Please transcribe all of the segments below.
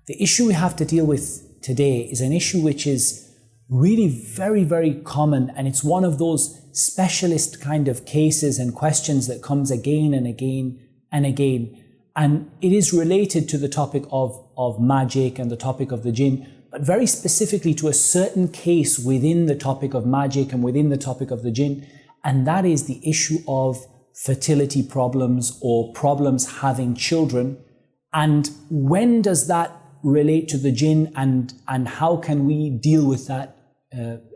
The issue we have to deal with today is an issue which is really very, very common, and it's one of those specialist kind of cases and questions that comes again and again and again. And it is related to the topic of magic and the topic of the jinn, but very specifically to a certain case within the topic of magic and within the topic of the jinn, and that is the issue of fertility problems or problems having children. And when does that relate to the jinn, and how can we deal with that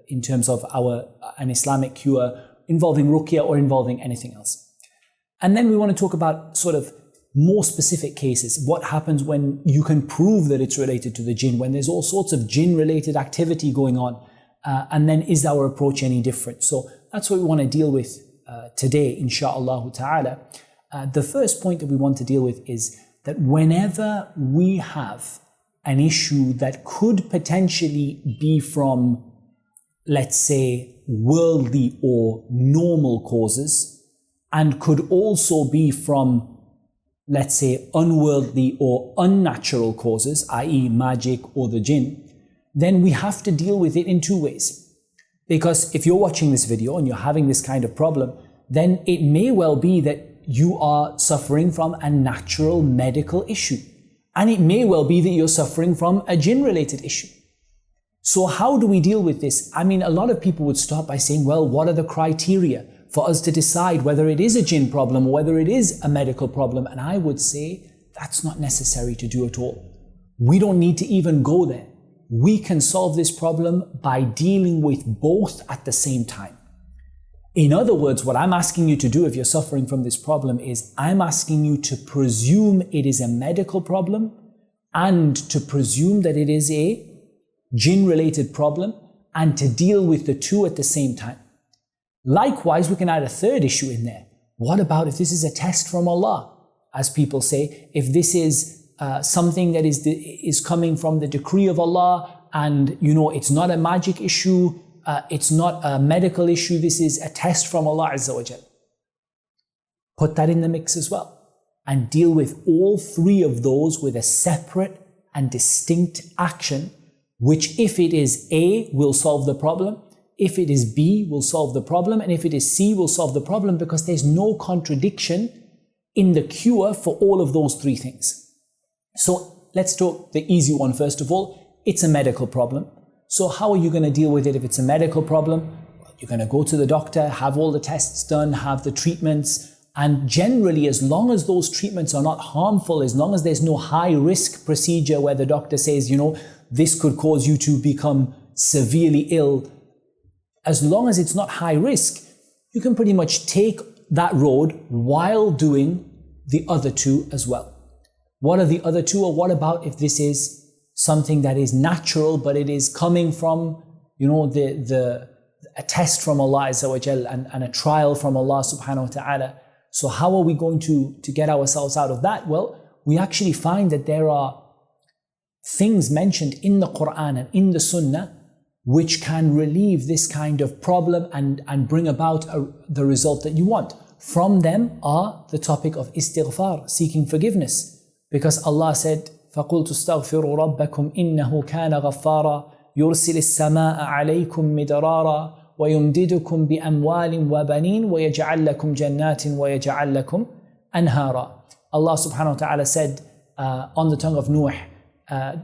in terms of an Islamic cure involving Ruqyah or involving anything else? And then we want to talk about sort of more specific cases. What happens when you can prove that it's related to the jinn, when there's all sorts of jinn-related activity going on, and then is our approach any different? So that's what we want to deal with today, insha'Allah ta'ala. The first point that we want to deal with is that whenever we have an issue that could potentially be from, let's say, worldly or normal causes, and could also be from, let's say, unworldly or unnatural causes, i.e. magic or the jinn, then we have to deal with it in two ways. Because if you're watching this video and you're having this kind of problem, then it may well be that you are suffering from a natural medical issue. And it may well be that you're suffering from a jinn-related issue. So how do we deal with this? I mean, a lot of people would start by saying, well, what are the criteria for us to decide whether it is a jinn problem or whether it is a medical problem? And I would say that's not necessary to do at all. We don't need to even go there. We can solve this problem by dealing with both at the same time. In other words, what I'm asking you to do if you're suffering from this problem is I'm asking you to presume it is a medical problem and to presume that it is a jinn-related problem and to deal with the two at the same time. Likewise, we can add a third issue in there. What about if this is a test from Allah? As people say, if this is something that is coming from the decree of Allah and, it's not a magic issue, it's not a medical issue, this is a test from Allah Azza wa Jal. Put that in the mix as well and deal with all three of those with a separate and distinct action, which if it is A, will solve the problem, if it is B, will solve the problem, and if it is C, will solve the problem, because there's no contradiction in the cure for all of those three things. So let's talk the easy one first of all. It's a medical problem. So how are you going to deal with it if it's a medical problem? You're going to go to the doctor, have all the tests done, have the treatments, and generally, as long as those treatments are not harmful, as long as there's no high-risk procedure where the doctor says, this could cause you to become severely ill, as long as it's not high risk, you can pretty much take that road while doing the other two as well. What are the other two? Or what about if this is something that is natural, but it is coming from, a test from Allah Azza wa Jal and a trial from Allah subhanahu wa ta'ala. So how are we going to get ourselves out of that? Well, we actually find that there are things mentioned in the Quran and in the Sunnah which can relieve this kind of problem and bring about the result that you want. From them are the topic of istighfar, seeking forgiveness. Because Allah said, فَقُلْتُ اسْتَغْفِرُوا رَبَّكُمْ إِنَّهُ كَانَ غَفَّارًا يُرْسِلِ السَّمَاءَ عَلَيْكُمْ مِدْرَارًا وَيُمْدِدُكُمْ بِأَمْوَالٍ وَبَنِينَ وَيَجْعَلْ لَكُمْ جَنَّاتٍ وَيَجْعَلْ لَكُمْ أَنْهَارًا. Allah subhanahu wa ta'ala said on the tongue of Nuh,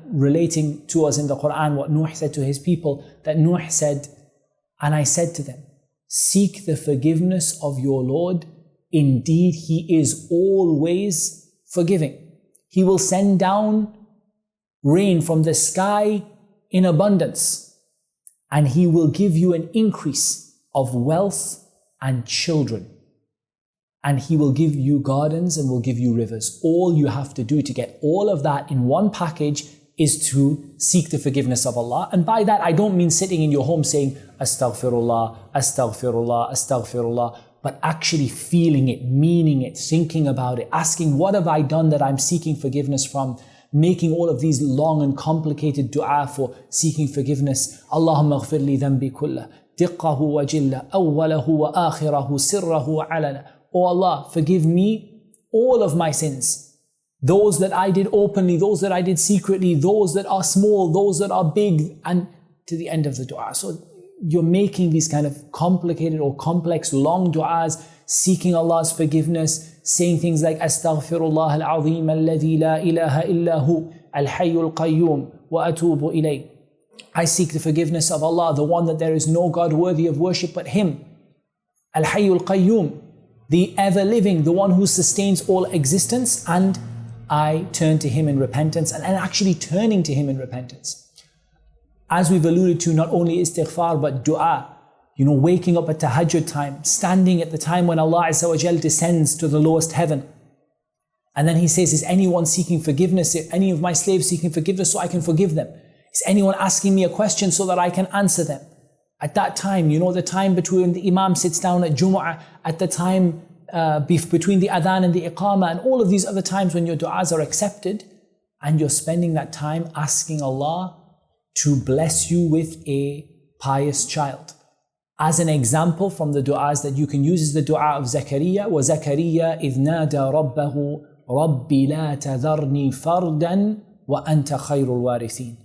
relating to us in the Quran what Nuh said to his people, that Nuh said, and I said to them, seek the forgiveness of your Lord, indeed He is always forgiving. He will send down rain from the sky in abundance, and He will give you an increase of wealth and children. And He will give you gardens and will give you rivers. All you have to do to get all of that in one package is to seek the forgiveness of Allah. And by that, I don't mean sitting in your home saying, Astaghfirullah, Astaghfirullah, Astaghfirullah, but actually feeling it, meaning it, thinking about it, asking, what have I done that I'm seeking forgiveness from? Making all of these long and complicated dua for seeking forgiveness. Allahumma ghfir li dhanbi kullah, diqqahu wa jilla, awwalahu wa akhirahu, sirrahu wa alana. Oh Allah, forgive me all of my sins, those that I did openly, those that I did secretly, those that are small, those that are big, and to the end of the dua. So you're making these kind of complicated or complex long du'as, seeking Allah's forgiveness, saying things like Astaghfirullah al-azim alladhi la ilaha illahu al-hayyul qayyum wa atubu ilayh. I seek the forgiveness of Allah, the one that there is no God worthy of worship but Him. Al-hayyul qayyum, the ever-living, the one who sustains all existence, and I turn to Him in repentance, and actually turning to Him in repentance. As we've alluded to, not only istighfar but dua, waking up at tahajjud time, standing at the time when Allah Azza wa Jal descends to the lowest heaven. And then He says, is anyone seeking forgiveness? Any of my slaves seeking forgiveness so I can forgive them? Is anyone asking me a question so that I can answer them? At that time, the time between the Imam sits down at Jumu'ah, at the time between the adhan and the iqamah, and all of these other times when your du'as are accepted, and you're spending that time asking Allah to bless you with a pious child. As an example from the du'as that you can use is the du'a of Zakaria. وَزَكَرِيَّا إِذْ نَادَى رَبَّهُ رَبِّ لَا تَذَرْنِي فَرْدًا وَأَنْتَ خَيْرُ الْوَارِثِينَ.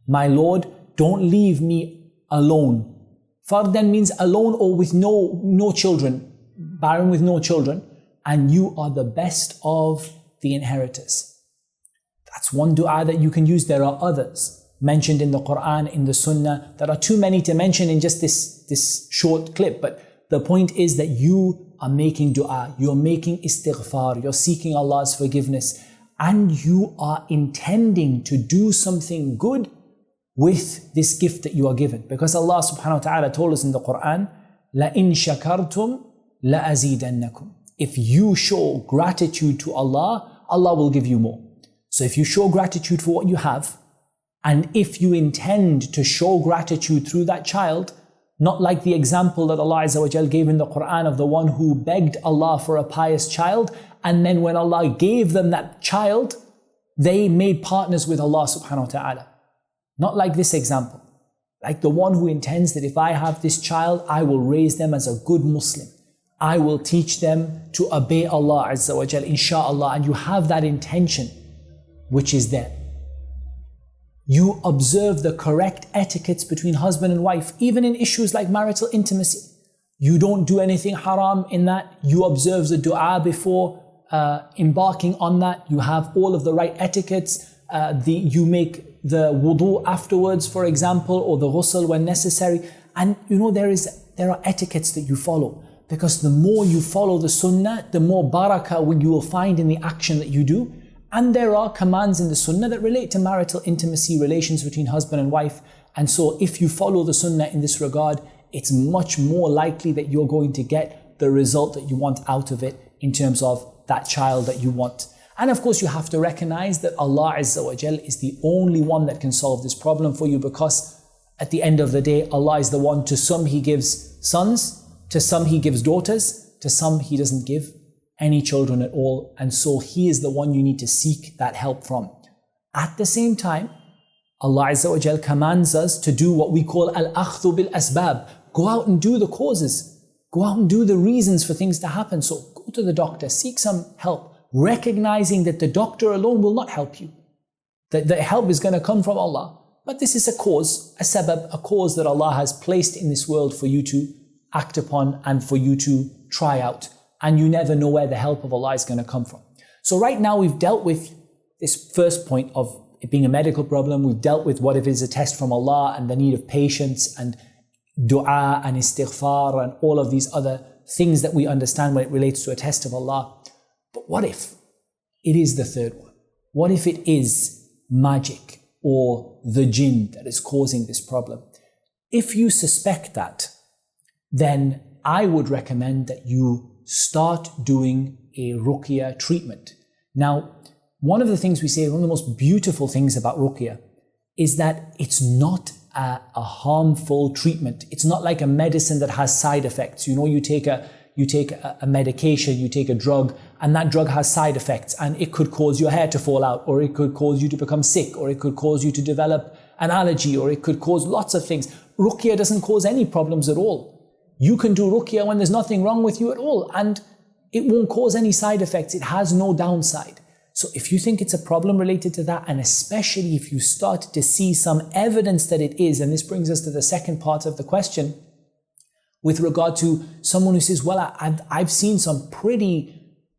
My Lord, don't leave me alone. Fardan means alone or with no children, barren with no children, and you are the best of the inheritors. That's one du'a that you can use. There are others mentioned in the Quran, in the Sunnah. There are too many to mention in just this short clip, but the point is that you are making dua, you're making istighfar, you're seeking Allah's forgiveness, and you are intending to do something good with this gift that you are given. Because Allah subhanahu wa ta'ala told us in the Quran, لَإِن شَكَرْتُمْ لَأَزِيدَنَّكُمْ. If you show gratitude to Allah, Allah will give you more. So if you show gratitude for what you have, and if you intend to show gratitude through that child, not like the example that Allah Azza wa Jal gave in the Quran of the one who begged Allah for a pious child, and then when Allah gave them that child, they made partners with Allah subhanahu wa ta'ala. Not like this example. Like the one who intends that if I have this child, I will raise them as a good Muslim. I will teach them to obey Allah Azza wa Jal, insha'Allah, and you have that intention, which is there. You observe the correct etiquettes between husband and wife, even in issues like marital intimacy. You don't do anything haram in that. You observe the dua before embarking on that. You have all of the right etiquettes. You make the wudu afterwards, for example, or the ghusl when necessary. And there are etiquettes that you follow. Because the more you follow the sunnah, the more barakah you will find in the action that you do. And there are commands in the sunnah that relate to marital intimacy, relations between husband and wife. And so if you follow the sunnah in this regard, it's much more likely that you're going to get the result that you want out of it in terms of that child that you want. And of course, you have to recognize that Allah Azza wa Jal is the only one that can solve this problem for you, because at the end of the day, Allah is the one. To some He gives sons, to some He gives daughters, to some He doesn't give any children at all, and so He is the one you need to seek that help from. At the same time, Allah Azza wa Jal commands us to do what we call al-akhdhu bil-asbab. Go out and do the causes. Go out and do the reasons for things to happen. So go to the doctor, seek some help, recognizing that the doctor alone will not help you. That the help is going to come from Allah. But this is a cause, a sabab, a cause that Allah has placed in this world for you to act upon and for you to try out. And you never know where the help of Allah is going to come from. So right now we've dealt with this first point of it being a medical problem. We've dealt with what if it's a test from Allah and the need of patience and dua and istighfar and all of these other things that we understand when it relates to a test of Allah. But what if it is the third one? What if it is magic or the jinn that is causing this problem? If you suspect that, then I would recommend that you start doing a Ruqyah treatment. Now, one of the things we say, one of the most beautiful things about Ruqyah is that it's not a harmful treatment. It's not like a medicine that has side effects. You take a medication, you take a drug, and that drug has side effects, and it could cause your hair to fall out, or it could cause you to become sick, or it could cause you to develop an allergy, or it could cause lots of things. Ruqyah doesn't cause any problems at all. You can do Ruqyah when there's nothing wrong with you at all, and it won't cause any side effects. It has no downside. So if you think it's a problem related to that, and especially if you start to see some evidence that it is, and this brings us to the second part of the question, with regard to someone who says, well, I've seen some pretty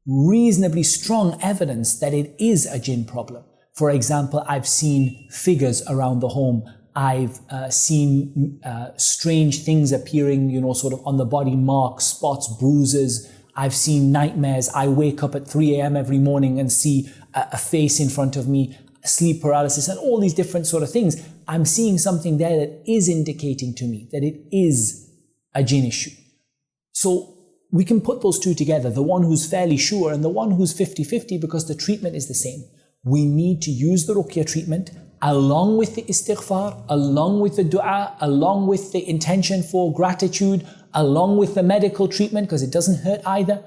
reasonably strong evidence that it is a jinn problem. For example, I've seen figures around the home. I've seen strange things appearing, sort of on the body, marks, spots, bruises. I've seen nightmares. I wake up at 3 a.m. every morning and see a face in front of me, sleep paralysis, and all these different sort of things. I'm seeing something there that is indicating to me that it is a jinn issue. So we can put those two together, the one who's fairly sure and the one who's 50-50, because the treatment is the same. We need to use the Ruqyah treatment along with the istighfar, along with the dua, along with the intention for gratitude, along with the medical treatment, because it doesn't hurt either.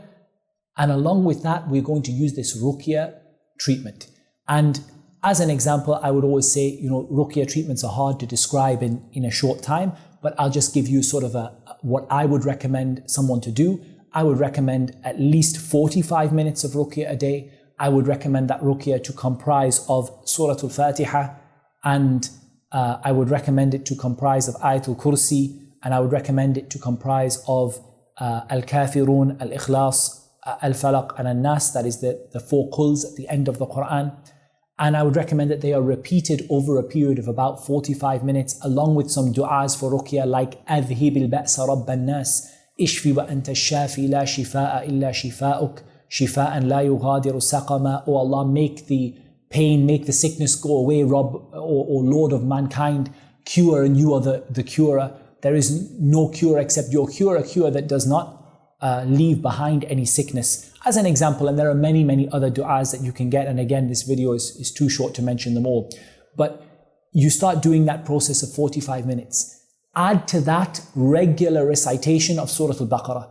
And along with that, we're going to use this Ruqyah treatment. And as an example, I would always say, Ruqyah treatments are hard to describe in a short time, but I'll just give you sort of what I would recommend someone to do. I would recommend at least 45 minutes of Ruqyah a day. I would recommend that Ruqyah to comprise of Surah Al-Fatiha, and I would recommend it to comprise of Ayatul Kursi, and I would recommend it to comprise of Al-Kafirun, Al-Ikhlas, Al-Falaq, and Al-Nas, that is the 4 quls at the end of the Quran. And I would recommend that they are repeated over a period of about 45 minutes, along with some du'as for Ruqyah, like أذهب البأس رب الناس اشفي وأنت الشافي لا شفاء إلا شفاءك شفاء لا يغادر سقما. Oh Allah, make the pain, make the sickness go away, Rabb, or Lord of mankind, cure, and you are the curer. There is no cure except your cure, a cure that does not leave behind any sickness. As an example, and there are many, many other du'as that you can get, and again, this video is too short to mention them all. But you start doing that process of 45 minutes. Add to that regular recitation of Surah Al-Baqarah.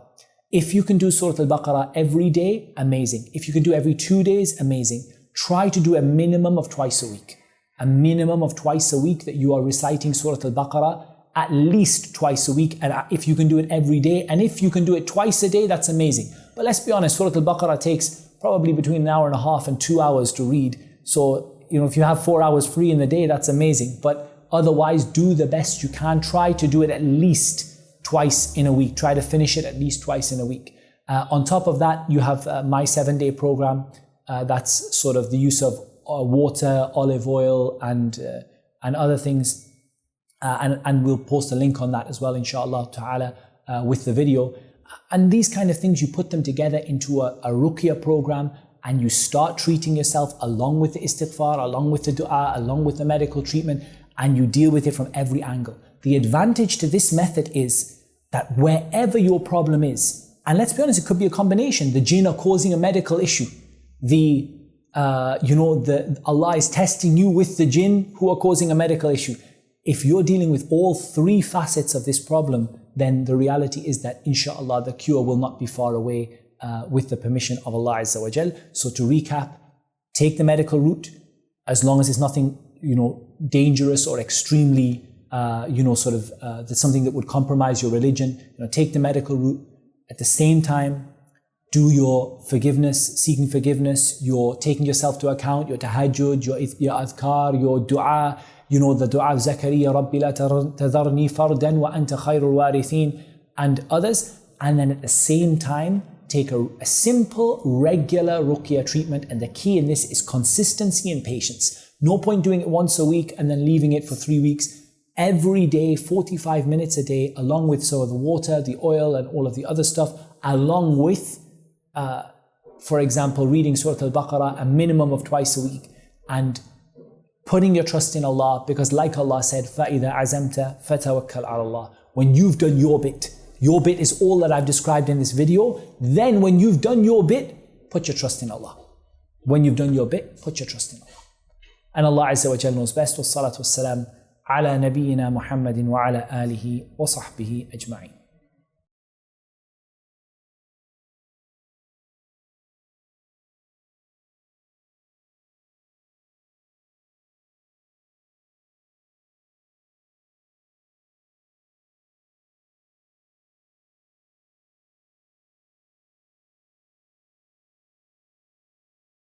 If you can do Surah Al-Baqarah every day, amazing. If you can do every 2 days, amazing. Try to do a minimum of twice a week. A minimum of twice a week that you are reciting Surah Al-Baqarah at least twice a week. And if you can do it every day, and if you can do it twice a day, that's amazing. But let's be honest, Surah Al-Baqarah takes probably between an hour and a half and 2 hours to read. So, if you have 4 hours free in the day, that's amazing. But otherwise, do the best you can. Try to do it at least twice in a week. Try to finish it at least twice in a week. On top of that, you have my 7-day program. That's sort of the use of water, olive oil, and other things. And we'll post a link on that as well, inshallah ta'ala, with the video. And these kind of things, you put them together into a Ruqyah program, and you start treating yourself along with the istighfar, along with the dua, along with the medical treatment, and you deal with it from every angle. The advantage to this method is that wherever your problem is, and let's be honest, it could be a combination. The jinn are causing a medical issue. Allah is testing you with the jinn who are causing a medical issue. If you're dealing with all 3 facets of this problem, then the reality is that inshallah the cure will not be far away with the permission of Allah Azza wa Jal. So to recap, take the medical route as long as it's nothing dangerous or extremely that's something that would compromise your religion. Take the medical route. At the same time, do your forgiveness, seeking forgiveness, your taking yourself to account, your tahajjud, your adhkar, your dua, the dua of Zakaria, Rabbi la tadharni fardan wa anta khairul warithin, and others. And then at the same time, take a simple, regular Ruqyah treatment. And the key in this is consistency and patience. No point doing it once a week and then leaving it for 3 weeks. Every day, 45 minutes a day, along with the water, the oil, and all of the other stuff, along with, for example, reading Surah Al-Baqarah a minimum of twice a week, and putting your trust in Allah, because like Allah said, فَإِذَا عَزَمْتَ فَتَوَكَّلْ عَلَى اللَّهِ. When you've done your bit is all that I've described in this video. Then when you've done your bit, put your trust in Allah. When you've done your bit, put your trust in Allah. And Allah Azza wa Jalla knows best. Wassalatu wassalam ala nabiyyina Muhammadin wa ala alihi wa sahbihi ajma'in.